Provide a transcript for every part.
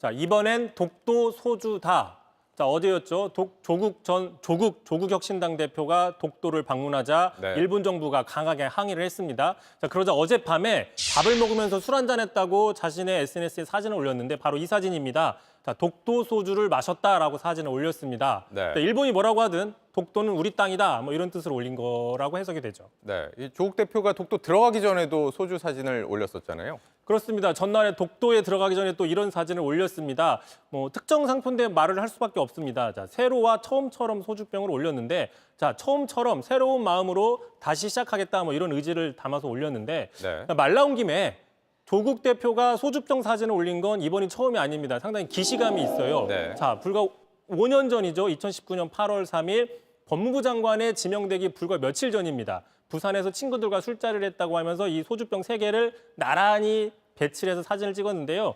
자, 이번엔 독도 소주다. 자, 어제였죠. 조국 혁신당 대표가 독도를 방문하자 네. 일본 정부가 강하게 항의를 했습니다. 자, 그러자 어젯밤에 밥을 먹으면서 술 한잔했다고 자신의 SNS에 사진을 올렸는데 바로 이 사진입니다. 자, 독도 소주를 마셨다라고 사진을 올렸습니다. 네. 자, 일본이 뭐라고 하든 독도는 우리 땅이다. 뭐 이런 뜻으로 올린 거라고 해석이 되죠. 네, 이 조국 대표가 독도 들어가기 전에도 소주 사진을 올렸었잖아요. 그렇습니다. 전날에 독도에 들어가기 전에 또 이런 사진을 올렸습니다. 뭐 특정 상표인데 말을 할 수밖에 없습니다. 자, 새로와 처음처럼 소주병을 올렸는데, 자, 처음처럼 새로운 마음으로 다시 시작하겠다 뭐 이런 의지를 담아서 올렸는데, 네. 말 나온 김에 조국 대표가 소주병 사진을 올린 건 이번이 처음이 아닙니다. 상당히 기시감이 있어요. 네. 자, 불과 5년 전이죠. 2019년 8월 3일 법무부 장관에 지명되기 불과 며칠 전입니다. 부산에서 친구들과 술자리를 했다고 하면서 이 소주병 3개를 나란히 배치를 해서 사진을 찍었는데요.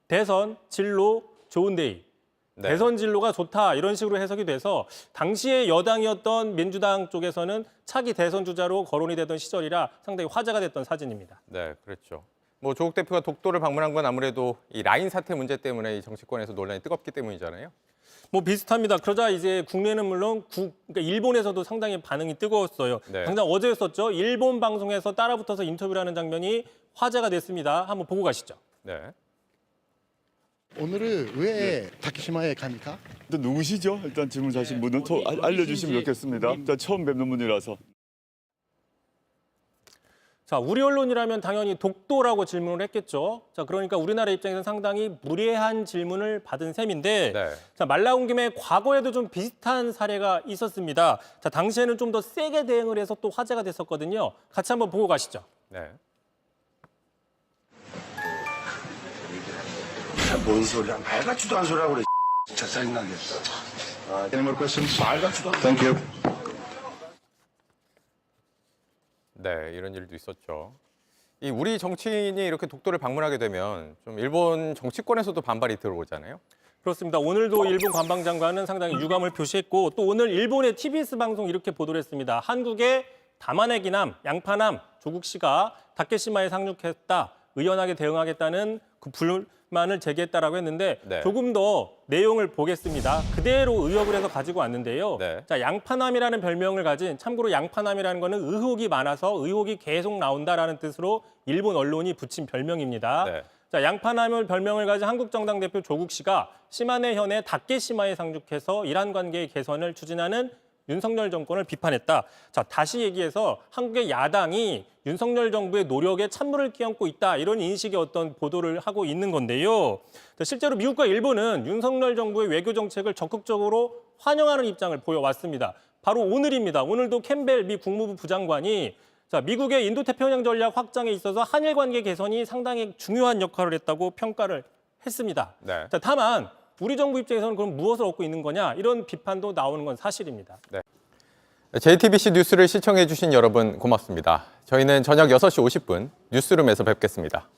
대선, 진로, 좋은 데이. 네. 대선 진로가 좋다 이런 식으로 해석이 돼서 당시에 여당이었던 민주당 쪽에서는 차기 대선 주자로 거론이 되던 시절이라 상당히 화제가 됐던 사진입니다. 네, 그렇죠. 뭐 조국 대표가 독도를 방문한 건 아무래도 이 라인 사태 문제 때문에 이 정치권에서 논란이 뜨겁기 때문이잖아요. 뭐 비슷합니다. 그러자 이제 국내는 물론 그러니까 일본에서도 상당히 반응이 뜨거웠어요. 네. 당장 어제였었죠. 일본 방송에서 따라붙어서 인터뷰를 하는 장면이 화제가 됐습니다. 한번 보고 가시죠. 네. 오늘은 왜 다케시마에 갑니까? 일단 누구시죠? 일단 질문하신 분은 더 알려주시면 좋겠습니다. 일단 처음 뵙는 분이라서. 자, 우리 언론이라면 당연히 독도라고 질문을 했겠죠. 자, 그러니까 우리나라 입장에서는 상당히 무례한 질문을 받은 셈인데, 네. 자, 말 나온 김에 과거에도 좀 비슷한 사례가 있었습니다. 자, 당시에는 좀 더 세게 대응을 해서 또 화제가 됐었거든요. 같이 한번 보고 가시죠. 네. 뭔 소리야? 말 같지도 않은 소리라고 그래. 진짜 짜증나겠어. Any more questions? 말 같지도 않은. Thank you. 네, 이런 일도 있었죠. 이 우리 정치인이 이렇게 독도를 방문하게 되면 좀 일본 정치권에서도 반발이 들어오잖아요. 그렇습니다. 오늘도 일본 관방장관은 상당히 유감을 표시했고 또 오늘 일본의 TBS 방송 이렇게 보도를 했습니다. 한국의 다만의 기남, 양파남 조국 씨가 다케시마에 상륙했다. 의연하게 대응하겠다는 그 불만을 제기했다라고 했는데 네. 조금 더 내용을 보겠습니다. 그대로 의혹을 해서 가지고 왔는데요. 네. 자, 양파남이라는 별명을 가진 참고로 양파남이라는 거는 의혹이 많아서 의혹이 계속 나온다라는 뜻으로 일본 언론이 붙인 별명입니다. 네. 자, 양파남을 별명을 가진 한국정당 대표 조국 씨가 시마네현의 다케시마에 상륙해서 이란 관계의 개선을 추진하는 윤석열 정권을 비판했다. 자, 다시 얘기해서 한국의 야당이 윤석열 정부의 노력에 찬물을 끼얹고 있다. 이런 인식의 어떤 보도를 하고 있는 건데요. 자, 실제로 미국과 일본은 윤석열 정부의 외교 정책을 적극적으로 환영하는 입장을 보여왔습니다. 바로 오늘입니다. 오늘도 캠벨 미 국무부 부장관이 자, 미국의 인도태평양 전략 확장에 있어서 한일 관계 개선이 상당히 중요한 역할을 했다고 평가를 했습니다. 네. 자, 다만 우리 정부 입장에서는 그럼 무엇을 얻고 있는 거냐 이런 비판도 나오는 건 사실입니다. 네. JTBC 뉴스를 시청해 주신 여러분 고맙습니다. 저희는 저녁 6시 50분 뉴스룸에서 뵙겠습니다.